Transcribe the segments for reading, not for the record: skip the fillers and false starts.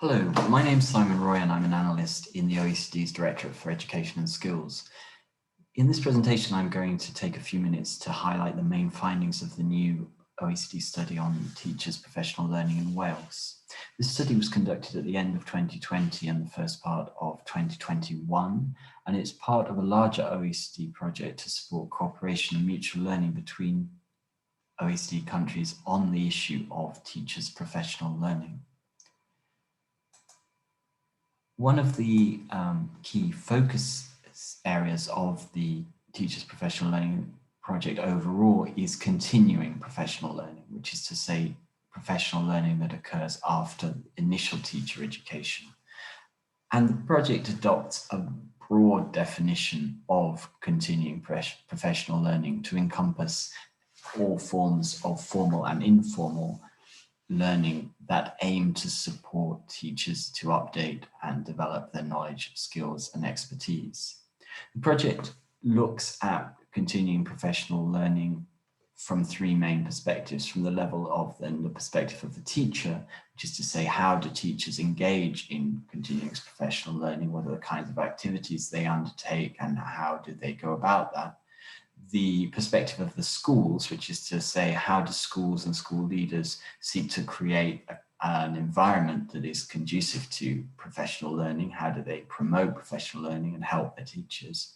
Hello, my name's Simon Roy and I'm an analyst in the OECD's Directorate for Education and Skills. In this presentation, I'm going to take a few minutes to highlight the main findings of the new OECD study on teachers' professional learning in Wales. This study was conducted at the end of 2020 and the first part of 2021, and it's part of a larger OECD project to support cooperation and mutual learning between OECD countries on the issue of teachers' professional learning. One of the key focus areas of the Teachers Professional Learning project overall is continuing professional learning, which is to say professional learning that occurs after initial teacher education. And the project adopts a broad definition of continuing professional learning to encompass all forms of formal and informal learning that aim to support teachers to update and develop their knowledge, skills, and expertise. The project looks at continuing professional learning from three main perspectives: from the level of the perspective of the teacher, which is to say, how do teachers engage in continuing professional learning? What are the kinds of activities they undertake and how do they go about that? The perspective of the schools, which is to say, how do schools and school leaders seek to create an environment that is conducive to professional learning? How do they promote professional learning and help their teachers?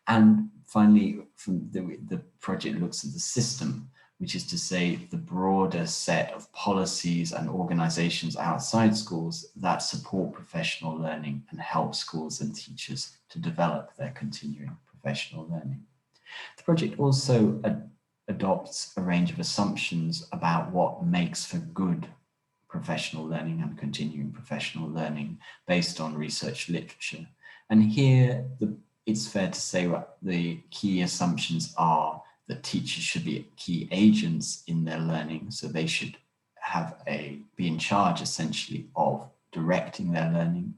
And finally, from the project looks at the system, which is to say the broader set of policies and organizations outside schools that support professional learning and help schools and teachers to develop their continuing professional learning. The project also adopts a range of assumptions about what makes for good professional learning and continuing professional learning based on research literature. And here, it's fair to say what the key assumptions are: that teachers should be key agents in their learning, so they should be in charge essentially of directing their learning,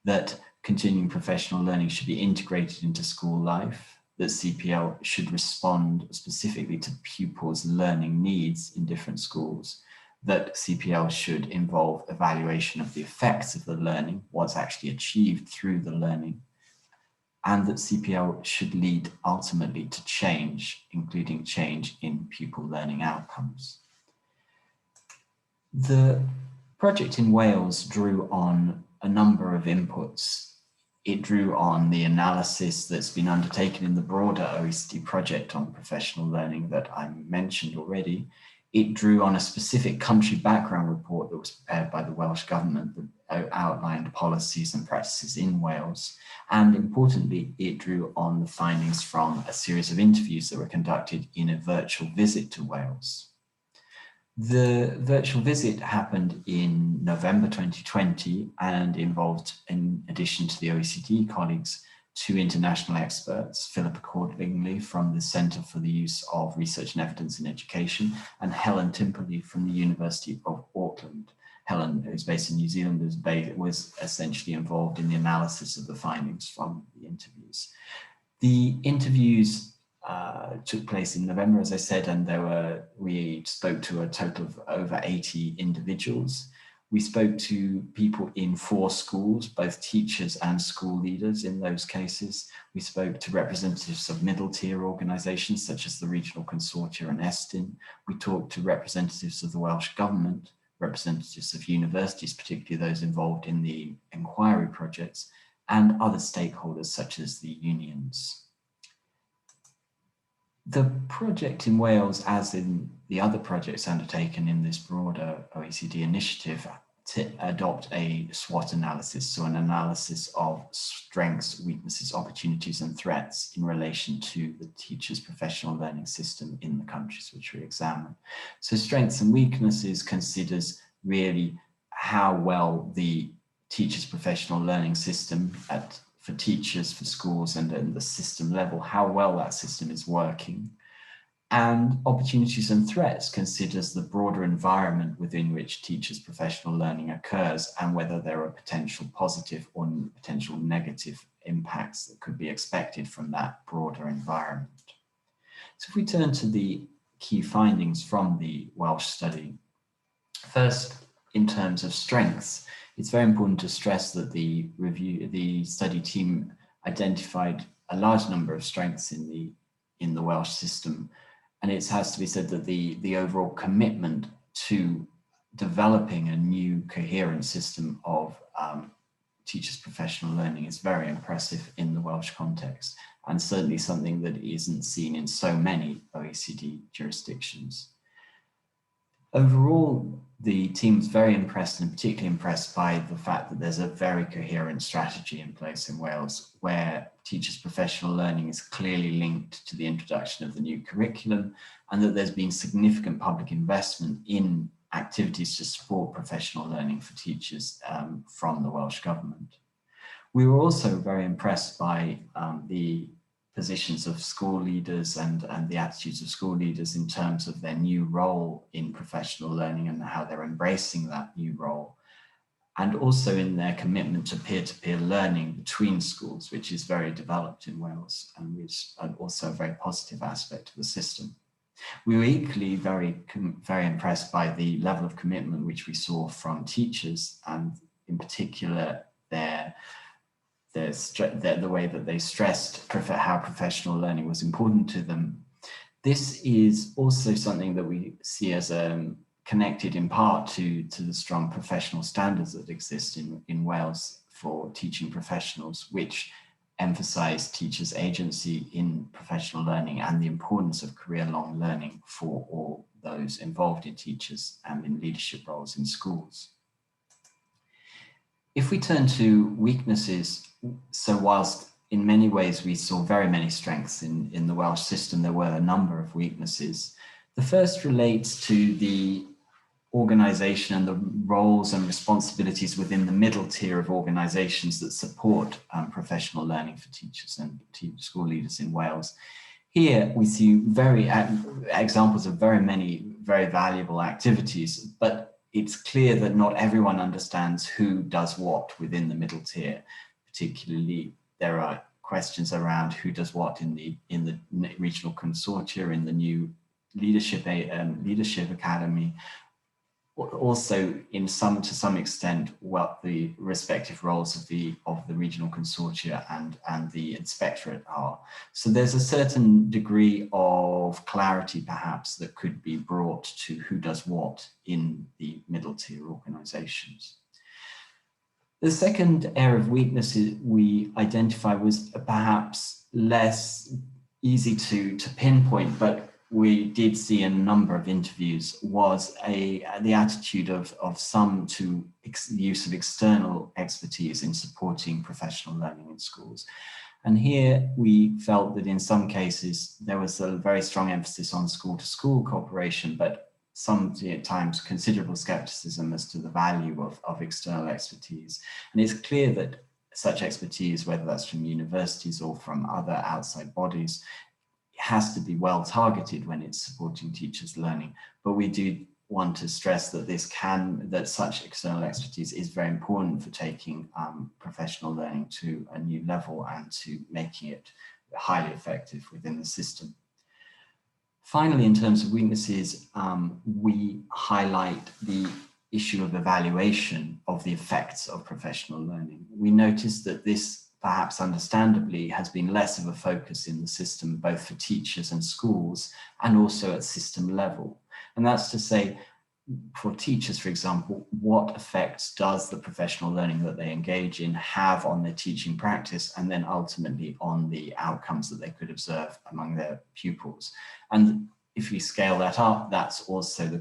that continuing professional learning should be integrated into school life, that CPL should respond specifically to pupils' learning needs in different schools, that CPL should involve evaluation of the effects of the learning, what's actually achieved through the learning, and that CPL should lead ultimately to change, including change in pupil learning outcomes. The project in Wales drew on a number of inputs. It drew on the analysis that's been undertaken in the broader OECD project on professional learning that I mentioned already. It drew on a specific country background report that was prepared by the Welsh Government that outlined policies and practices in Wales. And importantly, it drew on the findings from a series of interviews that were conducted in a virtual visit to Wales. The virtual visit happened in November 2020 and involved, in addition to the OECD colleagues, two international experts, Philippa Cordingley from the Centre for the Use of Research and Evidence in Education, and Helen Timperley from the University of Auckland. Helen, who's based in New Zealand, was essentially involved in the analysis of the findings from the interviews. The interviews took place in November, as I said, and we spoke to a total of over 80 individuals. We spoke to people in 4 schools, both teachers and school leaders in those cases. We spoke to representatives of middle-tier organisations such as the Regional Consortia and Estin. We talked to representatives of the Welsh Government, representatives of universities, particularly those involved in the enquiry projects, and other stakeholders such as the unions. The project in Wales, as in the other projects undertaken in this broader OECD initiative, to adopt a SWOT analysis, so an analysis of strengths, weaknesses, opportunities, and threats in relation to the teachers' professional learning system in the countries which we examine. So strengths and weaknesses considers really how well the teachers' professional learning system for teachers, for schools, and at the system level, how well that system is working. And opportunities and threats considers the broader environment within which teachers' professional learning occurs and whether there are potential positive or potential negative impacts that could be expected from that broader environment. So if we turn to the key findings from the Welsh study, first, in terms of strengths, it's very important to stress that the study team identified a large number of strengths in the Welsh system. And it has to be said that the overall commitment to developing a new coherent system of teachers' professional learning is very impressive in the Welsh context, and certainly something that isn't seen in so many OECD jurisdictions. Overall, the team's very impressed, and particularly impressed by the fact that there's a very coherent strategy in place in Wales, where teachers' professional learning is clearly linked to the introduction of the new curriculum, and that there's been significant public investment in activities to support professional learning for teachers from the Welsh Government. We were also very impressed by the positions of school leaders and the attitudes of school leaders in terms of their new role in professional learning and how they're embracing that new role, and also in their commitment to peer-to-peer learning between schools, which is very developed in Wales and which is also a very positive aspect of the system. We were equally very impressed by the level of commitment which we saw from teachers, and in particular the way that they stressed how professional learning was important to them. This is also something that we see as connected in part to the strong professional standards that exist in Wales for teaching professionals, which emphasize teachers' agency in professional learning and the importance of career-long learning for all those involved in teachers and in leadership roles in schools. If we turn to weaknesses, so whilst in many ways we saw very many strengths in the Welsh system, there were a number of weaknesses. The first relates to the organisation and the roles and responsibilities within the middle tier of organisations that support professional learning for teachers and school leaders in Wales. Here we see examples of very many very valuable activities, but it's clear that not everyone understands who does what within the middle tier. Particularly, there are questions around who does what in the regional consortia, in the new leadership academy. Also, to some extent, what the respective roles of the regional consortia and the inspectorate are. So there's a certain degree of clarity, perhaps, that could be brought to who does what in the middle tier organisations. The second area of weaknesses we identify was perhaps less easy to pinpoint, but we did see in a number of interviews, was the attitude of some to the use of external expertise in supporting professional learning in schools. And here we felt that in some cases there was a very strong emphasis on school-to-school cooperation, but sometimes considerable skepticism as to the value of external expertise. And it's clear that such expertise, whether that's from universities or from other outside bodies, has to be well targeted when it's supporting teachers' learning. But we do want to stress that such external expertise is very important for taking professional learning to a new level and to making it highly effective within the system. Finally, in terms of weaknesses, we highlight the issue of evaluation of the effects of professional learning. We noticed that this, perhaps understandably, has been less of a focus in the system, both for teachers and schools, and also at system level. And that's to say, for teachers, for example, what effects does the professional learning that they engage in have on their teaching practice, and then ultimately on the outcomes that they could observe among their pupils? And if we scale that up, those are also the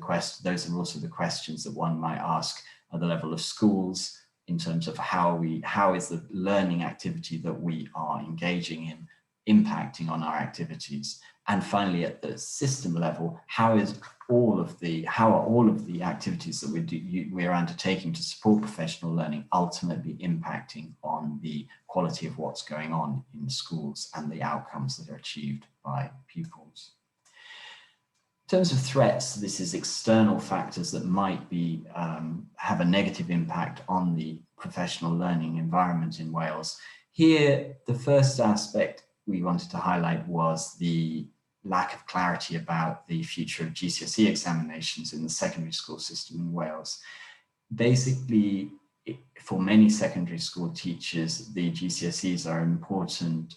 questions that one might ask at the level of schools, in terms of how is the learning activity that we are engaging in impacting on our activities? And finally, at the system level, how are all of the activities that we are undertaking to support professional learning ultimately impacting on the quality of what's going on in schools and the outcomes that are achieved by pupils? In terms of threats, this is external factors that might be have a negative impact on the professional learning environment in Wales. Here, the first aspect we wanted to highlight was the lack of clarity about the future of GCSE examinations in the secondary school system in Wales. Basically, for many secondary school teachers, the GCSEs are an important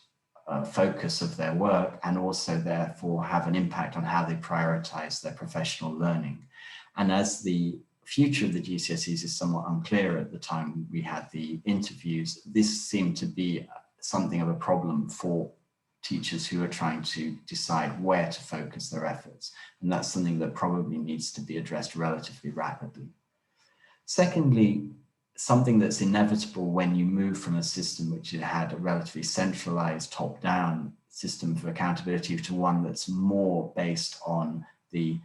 focus of their work, and also therefore have an impact on how they prioritize their professional learning. And as the future of the GCSEs is somewhat unclear at the time we had the interviews, this seemed to be something of a problem for teachers who are trying to decide where to focus their efforts. And that's something that probably needs to be addressed relatively rapidly. Secondly, something that's inevitable when you move from a system which had a relatively centralized top-down system for accountability to one that's more based on the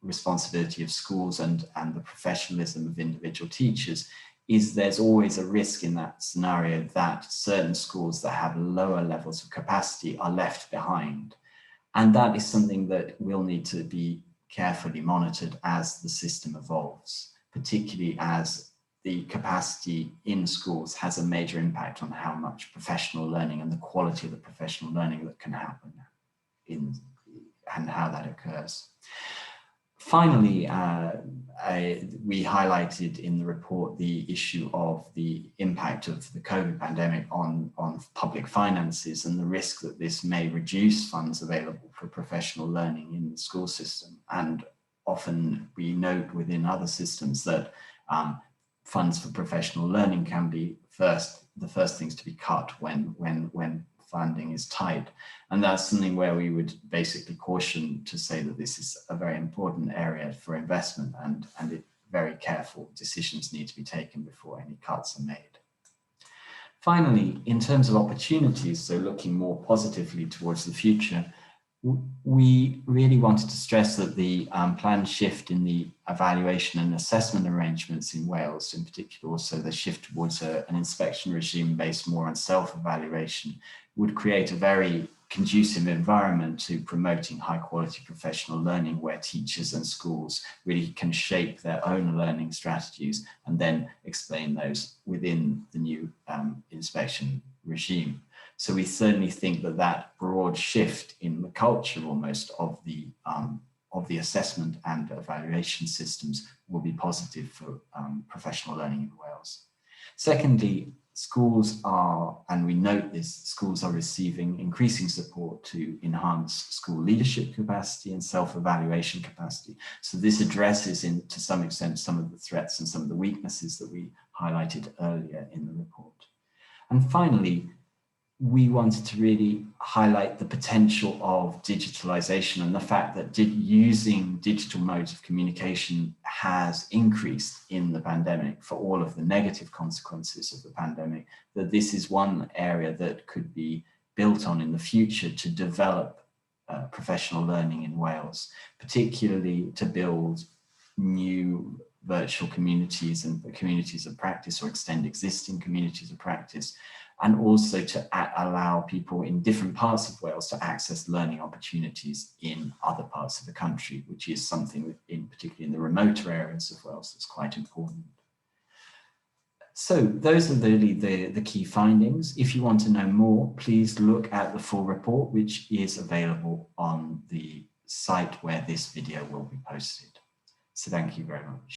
responsibility of schools and the professionalism of individual teachers, is there's always a risk in that scenario that certain schools that have lower levels of capacity are left behind. And that is something that will need to be carefully monitored as the system evolves, particularly as the capacity in schools has a major impact on how much professional learning and the quality of the professional learning that can happen and how that occurs. Finally, we highlighted in the report the issue of the impact of the COVID pandemic on public finances and the risk that this may reduce funds available for professional learning in the school system. And often we note within other systems that funds for professional learning can be the first things to be cut when funding is tight. And that's something where we would basically caution to say that this is a very important area for investment, and very careful decisions need to be taken before any cuts are made. Finally, in terms of opportunities, so looking more positively towards the future, we really wanted to stress that the planned shift in the evaluation and assessment arrangements in Wales, in particular also the shift towards an inspection regime based more on self-evaluation, would create a very conducive environment to promoting high quality professional learning, where teachers and schools really can shape their own learning strategies and then explain those within the new inspection regime. So we certainly think that that broad shift in the culture almost of the assessment and evaluation systems will be positive for professional learning in Wales. Secondly, schools are, and we note this, schools are receiving increasing support to enhance school leadership capacity and self-evaluation capacity. So this addresses to some extent some of the threats and some of the weaknesses that we highlighted earlier in the report. And finally, we wanted to really highlight the potential of digitalization and the fact that using digital modes of communication has increased in the pandemic for all of the negative consequences of the pandemic, that this is one area that could be built on in the future to develop professional learning in Wales, particularly to build new virtual communities and communities of practice, or extend existing communities of practice, and also to allow people in different parts of Wales to access learning opportunities in other parts of the country, which is something particularly in the remoter areas of Wales that's quite important. So those are really the key findings. If you want to know more, please look at the full report, which is available on the site where this video will be posted. So thank you very much.